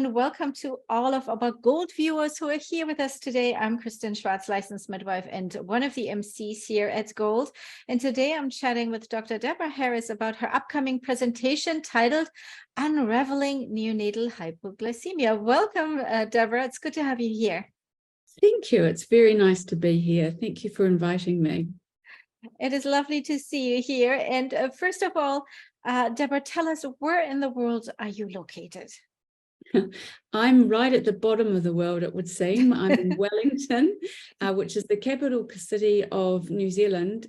and welcome to all of our Gold viewers who are here with us today. I'm Kristen Schwartz, licensed midwife and one of the MCs here at Gold. And today I'm chatting with Dr. Deborah Harris about her upcoming presentation titled Unravelling Neonatal Hypoglycemia. Welcome, Deborah. It's good to have you here. Thank you. It's very nice to be here. Thank you for inviting me. It is lovely to see you here. And first of all, Deborah, tell us, where in the world are you located? I'm right at the bottom of the world, it would seem. I'm in Wellington, which is the capital city of New Zealand,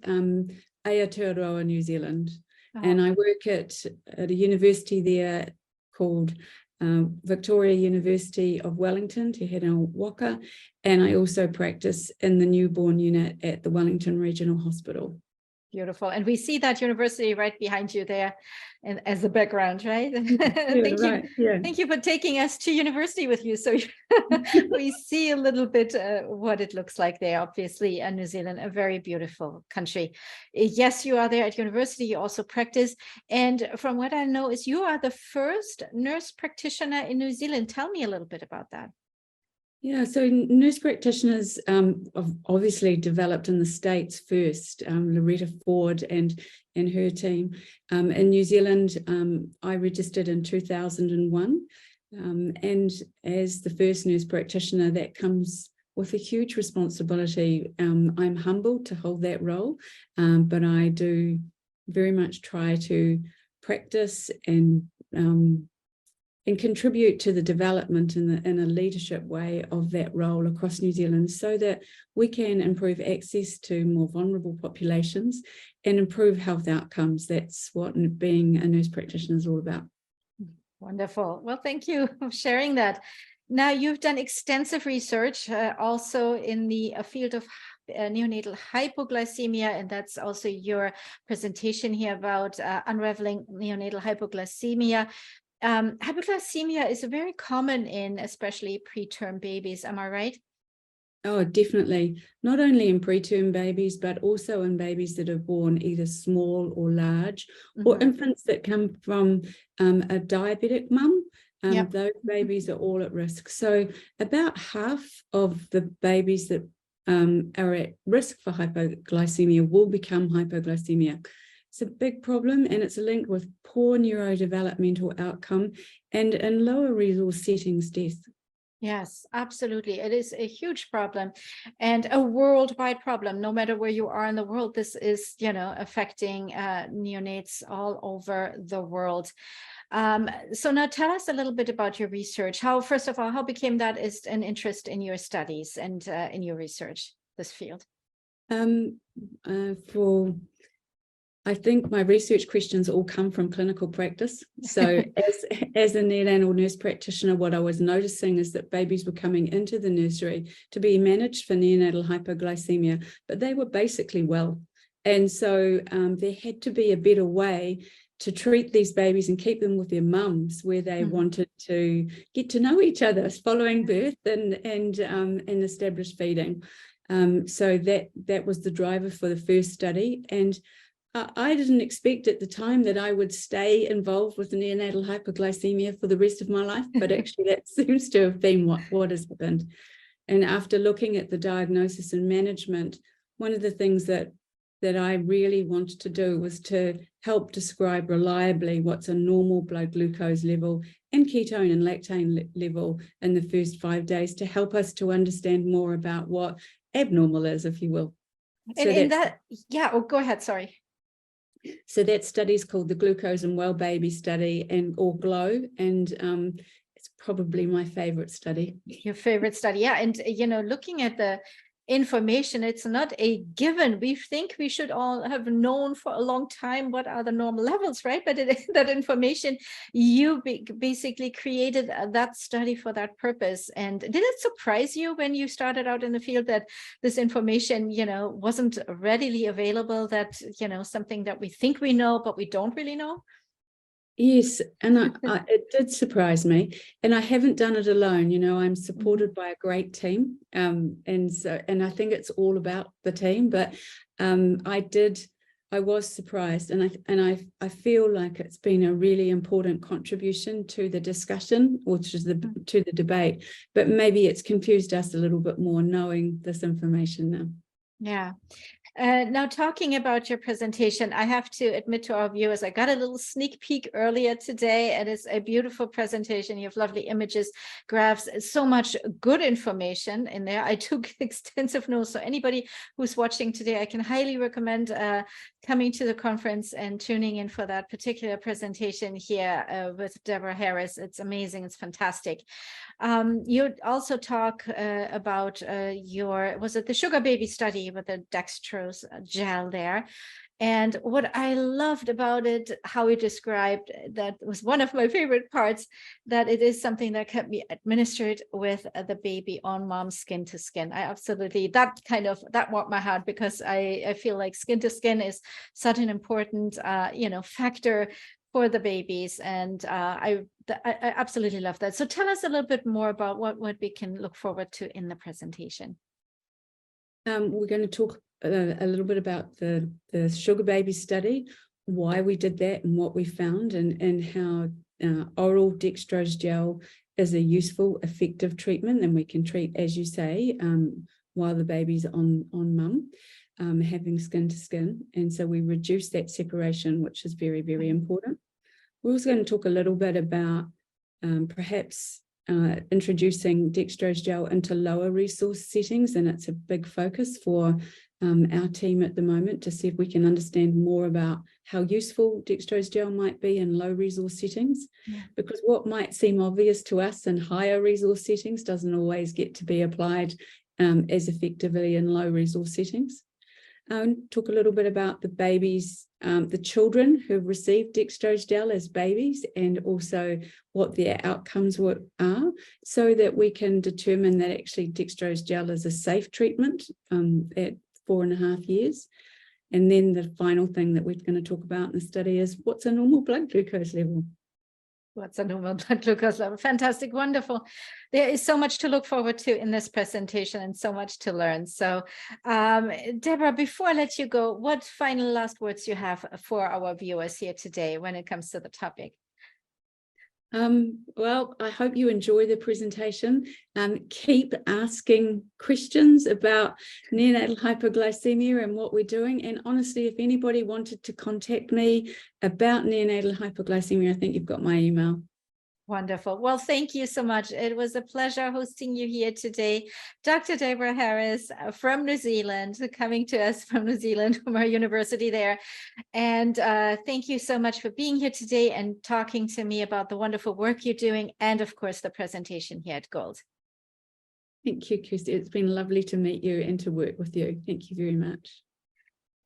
Aotearoa, New Zealand. Oh. And I work at a university there called Victoria University of Wellington, Te Here Waka, and I also practice in the newborn unit at the Wellington Regional Hospital. Beautiful. And we see that university right behind you there and as the background, right? Thank you for taking us to university with you. So we see a little bit what it looks like there. Obviously, New Zealand, a very beautiful country. Yes, you are there at university. You also practice. And from what I know is you are the first nurse practitioner in New Zealand. Tell me a little bit about that. Yeah, so nurse practitioners obviously developed in the States first, Loretta Ford and her team. In New Zealand, I registered in 2001. And as the first nurse practitioner, that comes with a huge responsibility. I'm humbled to hold that role, but I do very much try to practice and contribute to the development in a leadership way of that role across New Zealand so that we can improve access to more vulnerable populations and improve health outcomes. That's what being a nurse practitioner is all about. Wonderful. Well, thank you for sharing that. Now, you've done extensive research also in the field of neonatal hypoglycemia, and that's also your presentation here about unraveling neonatal hypoglycemia. Hypoglycemia is very common in especially preterm babies. Am I right? Oh, definitely. Not only in preterm babies, but also in babies that are born either small or large, or infants that come from a diabetic mum. Those babies are all at risk. So about half of the babies that are at risk for hypoglycemia will become hypoglycemia. It's a big problem, and it's linked with poor neurodevelopmental outcome and in lower resource settings, death. Yes, absolutely. It is a huge problem and a worldwide problem. No matter where you are in the world, this is, affecting neonates all over the world. So now tell us a little bit about your research. First of all, how became that is an interest in your studies and in your research, this field? I think my research questions all come from clinical practice. So as a neonatal nurse practitioner, what I was noticing is that babies were coming into the nursery to be managed for neonatal hypoglycemia, but they were basically well. And so there had to be a better way to treat these babies and keep them with their mums, where they wanted to get to know each other following birth and established feeding. So that was the driver for the first study. And I didn't expect at the time that I would stay involved with neonatal hypoglycemia for the rest of my life, but actually that seems to have been what has happened. And after looking at the diagnosis and management, one of the things that I really wanted to do was to help describe reliably what's a normal blood glucose level and ketone and lactate level in the first 5 days to help us to understand more about what abnormal is, if you will. Go ahead, sorry. So that study is called the Glucose and Well Baby Study, or GLOW, and it's probably my favorite study. Your favorite study, yeah. And looking at the information, it's not a given. We think we should all have known for a long time what are the normal levels, right? But that information, you basically created that study for that purpose. And did it surprise you when you started out in the field that this information, wasn't readily available, that, something that we think we know, but we don't really know? Yes, and it did surprise me, and I haven't done it alone. I'm supported by a great team, and I think it's all about the team. But I did I was surprised, and I feel like it's been a really important contribution to the discussion, or to the debate. But maybe it's confused us a little bit more knowing this information now. Yeah. Now, talking about your presentation, I have to admit to our viewers, I got a little sneak peek earlier today, and it's a beautiful presentation. You have lovely images, graphs, so much good information in there. I took extensive notes, so anybody who's watching today, I can highly recommend coming to the conference and tuning in for that particular presentation here with Deborah Harris. It's amazing. It's fantastic. You also talk about was it the sugar baby study with the dextrose gel there? And what I loved about it, how you described, that was one of my favorite parts, that it is something that can be administered with the baby on mom's skin to skin. I absolutely, that warmed my heart, because I feel like skin to skin is such an important, factor for the babies. And I absolutely love that. So tell us a little bit more about what we can look forward to in the presentation. We're going to talk a little bit about the sugar baby study, why we did that and what we found, and how oral dextrose gel is a useful, effective treatment, and we can treat, as you say, while the baby's on mum, having skin to skin. And so we reduce that separation, which is very, very important. We're also going to talk a little bit about perhaps introducing dextrose gel into lower resource settings, and it's a big focus for our team at the moment, to see if we can understand more about how useful dextrose gel might be in low resource settings. Yeah. Because what might seem obvious to us in higher resource settings doesn't always get to be applied as effectively in low resource settings. Talk a little bit about the babies, the children who received dextrose gel as babies, and also what their outcomes are, so that we can determine that actually dextrose gel is a safe treatment at 4.5 years. And then the final thing that we're going to talk about in the study is, what's a normal blood glucose level? What's a normal blood glucose level? Fantastic, wonderful. There is so much to look forward to in this presentation, and so much to learn. So, Deborah, before I let you go, what final last words you have for our viewers here today when it comes to the topic? Well, I hope you enjoy the presentation. Keep asking questions about neonatal hypoglycemia and what we're doing. And honestly, if anybody wanted to contact me about neonatal hypoglycemia, I think you've got my email. Wonderful. Well, thank you so much. It was a pleasure hosting you here today. Dr. Deborah Harris from New Zealand, coming to us from New Zealand, from our university there. And thank you so much for being here today and talking to me about the wonderful work you're doing, and of course, the presentation here at Gold. Thank you, Kirsty. It's been lovely to meet you and to work with you. Thank you very much.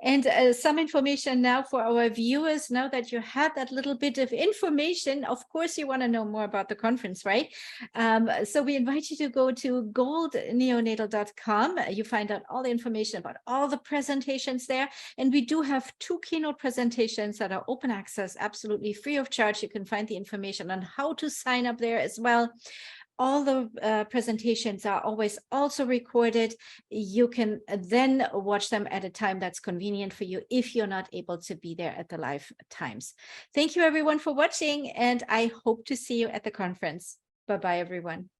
And some information now for our viewers. Now that you had that little bit of information, of course, you want to know more about the conference, right? So we invite you to go to goldneonatal.com. You find out all the information about all the presentations there. And we do have 2 keynote presentations that are open access, absolutely free of charge. You can find the information on how to sign up there as well. All the presentations are always also recorded. You can then watch them at a time that's convenient for you if you're not able to be there at the live times. Thank you, everyone, for watching, and I hope to see you at the conference. Bye-bye, everyone.